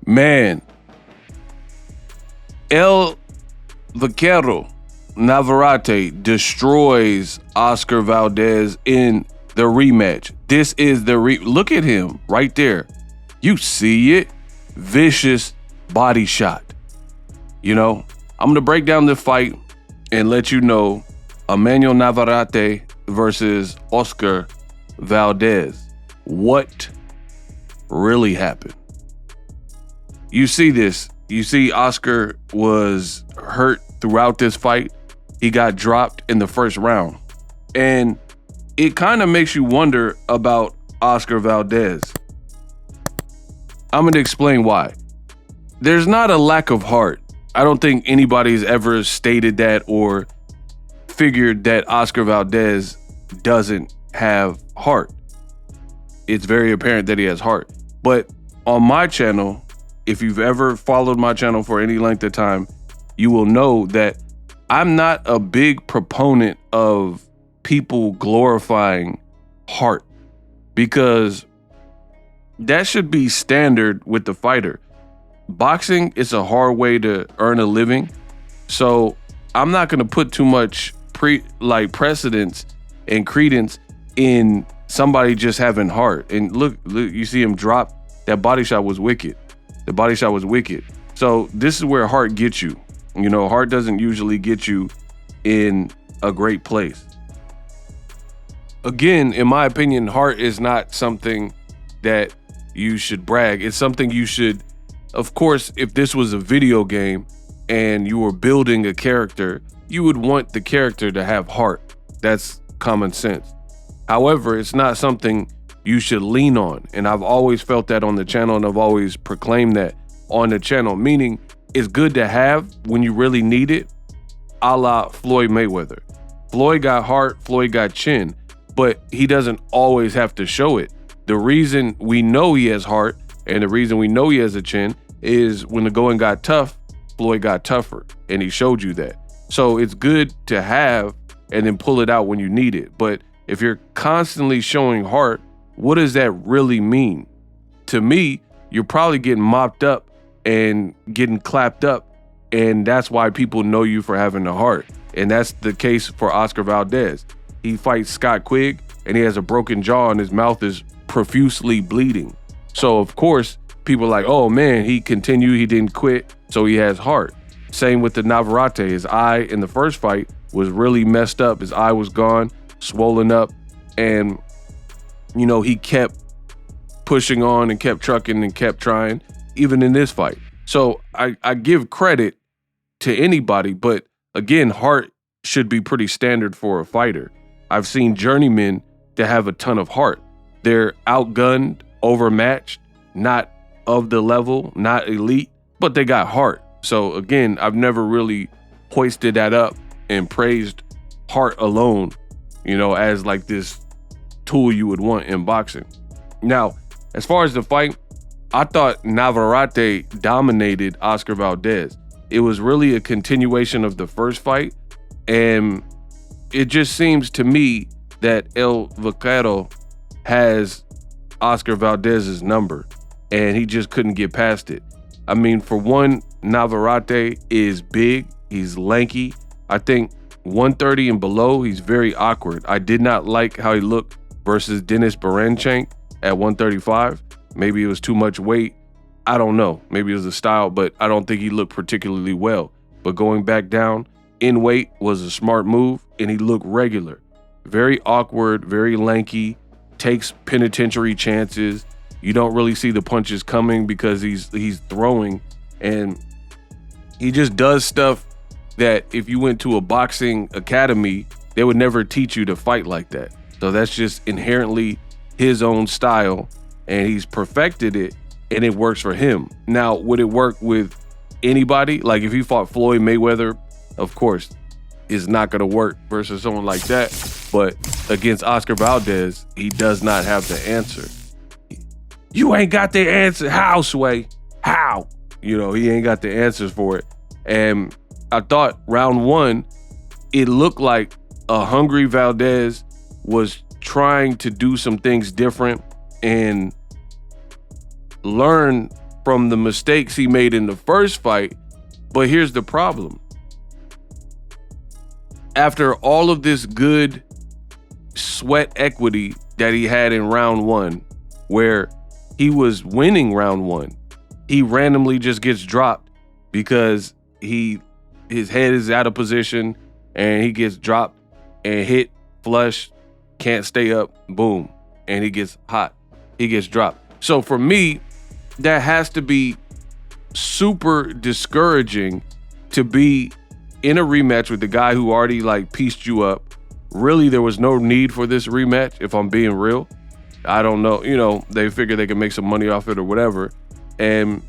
Man, El Vaquero Navarette destroys Oscar Valdez in the rematch. This is the look at him right there. You see it. Vicious body shot. You know, I'm going to break down the fight and let you know Emmanuel Navarette versus Oscar Valdez. What really happened? You see this. You see Oscar was hurt throughout this fight. He got dropped in the first round. And it kind of makes you wonder about Oscar Valdez. I'm going to explain why. There's not a lack of heart. I don't think anybody's ever stated that or figured that Oscar Valdez doesn't have heart. It's very apparent that he has heart. But on my channel, if you've ever followed my channel for any length of time, you will know that I'm not a big proponent of people glorifying heart, because that should be standard with the fighter. Boxing is a hard way to earn a living, so I'm not going to put too much precedence and credence in somebody just having heart. And look, you see him drop. That body shot was wicked. The body shot was wicked. So this is where heart gets you. You know, heart doesn't usually get you in a great place. Again, in my opinion, heart is not something that you should brag. It's something you should, of course, if this was a video game and you were building a character, you would want the character to have heart. That's common sense. However, it's not something you should lean on. And I've always felt that on the channel, and I've always proclaimed that on the channel, meaning it's good to have when you really need it, a la Floyd Mayweather. Floyd got heart, Floyd got chin, but he doesn't always have to show it. The reason we know he has heart and the reason we know he has a chin is when the going got tough, Floyd got tougher, and he showed you that. So it's good to have and then pull it out when you need it. But if you're constantly showing heart, what does that really mean? To me, you're probably getting mopped up and getting clapped up, and that's why people know you for having a heart. And that's the case for Oscar Valdez. He fights Scott Quigg, and he has a broken jaw, and his mouth is profusely bleeding. So, of course, people are like, oh, man, he continued, he didn't quit, so he has heart. Same with the Navarette. His eye in the first fight was really messed up. His eye was gone, swollen up, and you know, he kept pushing on and kept trucking and kept trying, even in this fight. So I give credit to anybody, but again, heart should be pretty standard for a fighter. I've seen journeymen that have a ton of heart. They're outgunned, overmatched, not of the level, not elite, but they got heart. So again, I've never really hoisted that up and praised heart alone, you know, as like this tool you would want in boxing. Now, as far as the fight, I thought Navarette dominated Oscar Valdez. It was really a continuation of the first fight, and it just seems to me that El Vaquero has Oscar Valdez's number, and he just couldn't get past it. I mean, for one, Navarette is big, he's lanky. I think 130 and below, he's very awkward. I did not like how he looked versus Dennis Baranchenk at 135. Maybe it was too much weight. I don't know. Maybe it was the style, but I don't think he looked particularly well. But going back down in weight was a smart move, and he looked regular. Very awkward, very lanky, takes penitentiary chances. You don't really see the punches coming because he's throwing, and he just does stuff that if you went to a boxing academy, they would never teach you to fight like that. So that's just inherently his own style, and he's perfected it, and it works for him. Now, would it work with anybody? Like if he fought Floyd Mayweather, of course, it's not going to work versus someone like that. But against Oscar Valdez, he does not have the answer. You ain't got the answer. How, Sway? How? You know, he ain't got the answers for it. And I thought round one, it looked like a hungry Valdez was trying to do some things different and learn from the mistakes he made in the first fight. But here's the problem. After all of this good sweat equity that he had in round one, where he was winning round one, he randomly just gets dropped because his head is out of position and he gets dropped and hit, flush, can't stay up, boom, and he gets hot. He gets dropped. So for me, that has to be super discouraging to be in a rematch with the guy who already like pieced you up. Really, there was no need for this rematch, if I'm being real. I don't know, they figure they can make some money off it or whatever. And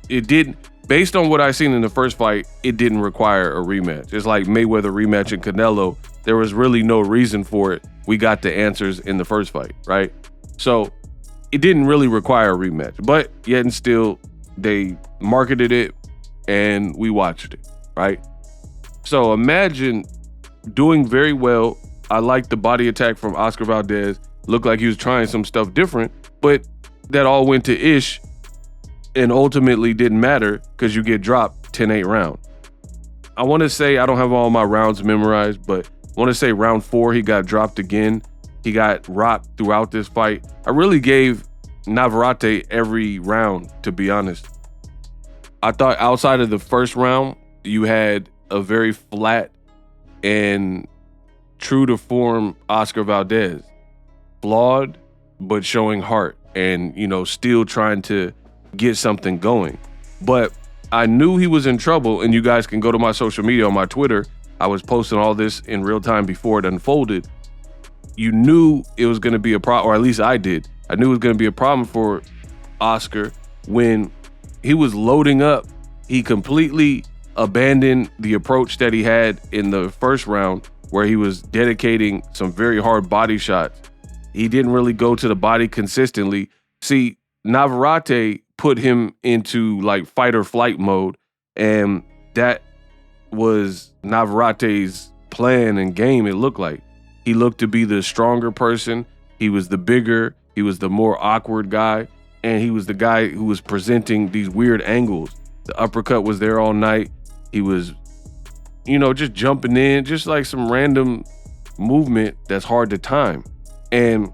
it didn't, based on what I seen in the first fight, it didn't require a rematch. It's like Mayweather rematch and Canelo. There was really no reason for it. We got the answers in the first fight, right? So it didn't really require a rematch, but yet and still they marketed it and we watched it, right? So imagine doing very well. I like the body attack from Oscar Valdez. Looked like he was trying some stuff different, but that all went to ish and ultimately didn't matter because you get dropped 10-8 round. I want to say, I don't have all my rounds memorized, but I want to say round 4, he got dropped again. He got rocked throughout this fight. I really gave Navarette every round, to be honest. I thought outside of the first round, you had a very flat and true to form Oscar Valdez. Flawed, but showing heart and, still trying to get something going. But I knew he was in trouble, and you guys can go to my social media on my Twitter. I was posting all this in real time before it unfolded. You knew it was going to be a problem, or at least I did. I knew it was going to be a problem for Oscar when he was loading up. He completely abandoned the approach that he had in the first round, where he was dedicating some very hard body shots. He didn't really go to the body consistently. See, Navarette put him into like fight or flight mode, and that was Navarette's plan and game. It looked like he looked to be the stronger person. He was the bigger, he was the more awkward guy, and he was the guy who was presenting these weird angles. The uppercut was there all night. He was, just jumping in, just like some random movement that's hard to time. And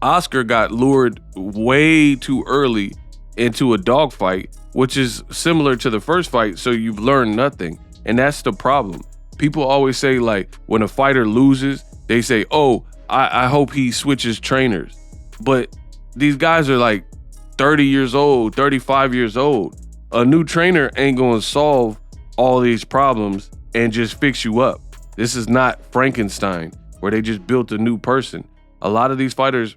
Oscar got lured way too early into a dogfight, which is similar to the first fight, so you've learned nothing. And that's the problem. People always say, like, when a fighter loses, they say, oh, I hope he switches trainers. But these guys are like 30 years old, 35 years old. A new trainer ain't going to solve all these problems and just fix you up. This is not Frankenstein, where they just built a new person. A lot of these fighters,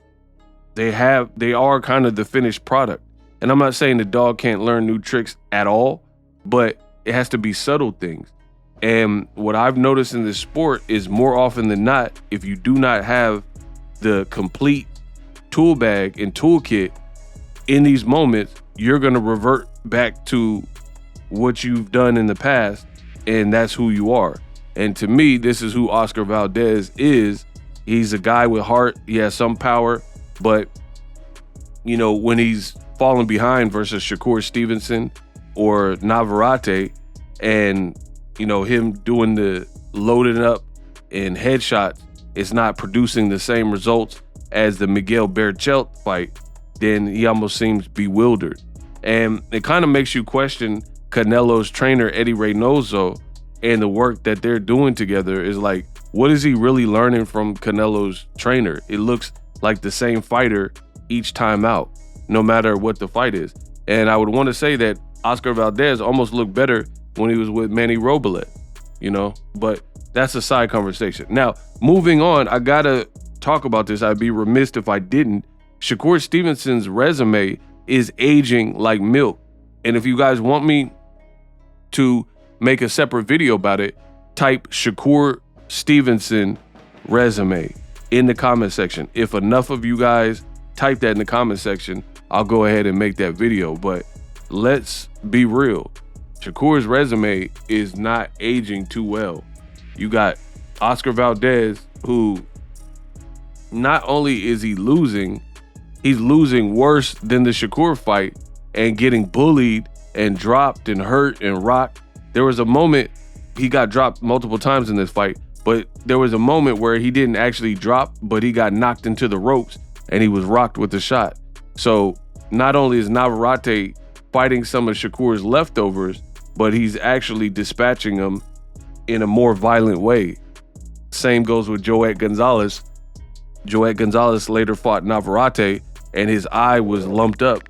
they are kind of the finished product. And I'm not saying the dog can't learn new tricks at all, but it has to be subtle things. And what I've noticed in this sport is more often than not, if you do not have the complete tool bag and toolkit in these moments, you're going to revert back to what you've done in the past, and that's who you are. And to me, this is who Oscar Valdez is. He's a guy with heart. He has some power, but when he's falling behind versus Shakur Stevenson or Navarette, and him doing the loading up and headshots, it's not producing the same results as the Miguel Berchelt fight, then he almost seems bewildered. And it kind of makes you question Canelo's trainer, Eddie Reynoso, and the work that they're doing together. Is like, what is he really learning from Canelo's trainer? It looks like the same fighter each time out, no matter what the fight is. And I would want to say that Oscar Valdez almost looked better when he was with Manny Robles, but that's a side conversation. Now, moving on, I gotta talk about this. I'd be remiss if I didn't. Shakur Stevenson's resume is aging like milk. And if you guys want me to make a separate video about it, type Shakur Stevenson resume in the comment section. If enough of you guys type that in the comment section, I'll go ahead and make that video. But let's be real. Shakur's resume is not aging too well. You got Oscar Valdez, who not only is he losing, he's losing worse than the Shakur fight. and getting bullied and dropped and hurt and rocked. There was a moment he got dropped multiple times in this fight, but there was a moment where he didn't actually drop, but he got knocked into the ropes and he was rocked with a shot. So not only is Navarette fighting some of Shakur's leftovers, but he's actually dispatching them in a more violent way. Same goes with Joet Gonzalez. Joet Gonzalez later fought Navarette, and his eye was lumped up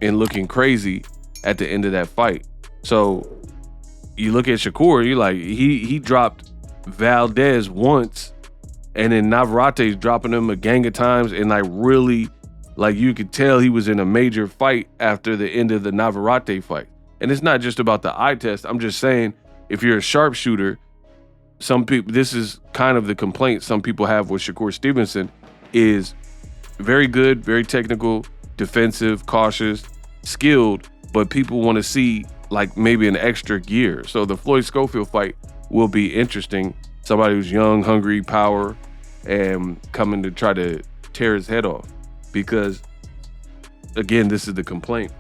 and looking crazy at the end of that fight. So you look at Shakur, you like, he dropped Valdez once, and then Navarrette's dropping him a gang of times, and like really, like you could tell he was in a major fight after the end of the Navarette fight. And it's not just about the eye test. I'm just saying, if you're a sharpshooter, some people, this is kind of the complaint some people have with Shakur Stevenson, is very good, very technical, defensive, cautious, skilled, but people want to see like maybe an extra gear. So the Floyd Schofield fight will be interesting. Somebody who's young, hungry, power, and coming to try to tear his head off. Because again, this is the complaint.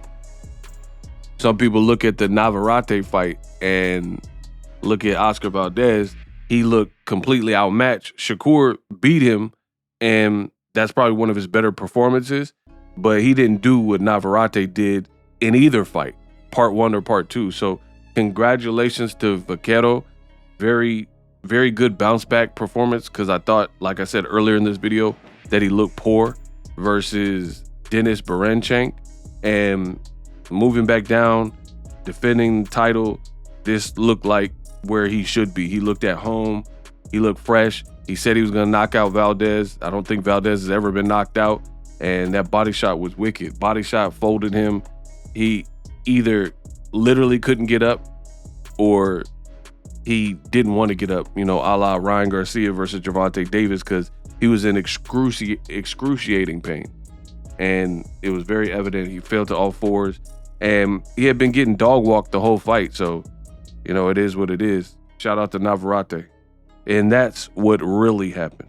Some people look at the Navarette fight and look at Oscar Valdez. He looked completely outmatched. Shakur beat him, and that's probably one of his better performances, but he didn't do what Navarette did in either fight, part one or part two. So congratulations to Vaquero. Very, very good bounce back performance, because I thought, like I said earlier in this video, that he looked poor versus Denis Berinchenko. And moving back down, defending the title, this looked like where he should be. He looked at home. He looked fresh. He said he was going to knock out Valdez. I don't think Valdez has ever been knocked out. And that body shot was wicked. Body shot folded him. He either literally couldn't get up or he didn't want to get up, you know, a la Ryan Garcia versus Gervonta Davis, because he was in excruciating pain. And it was very evident he fell to all fours. And he had been getting dog walked the whole fight. So, you know, it is what it is. Shout out to Navarette. And that's what really happened.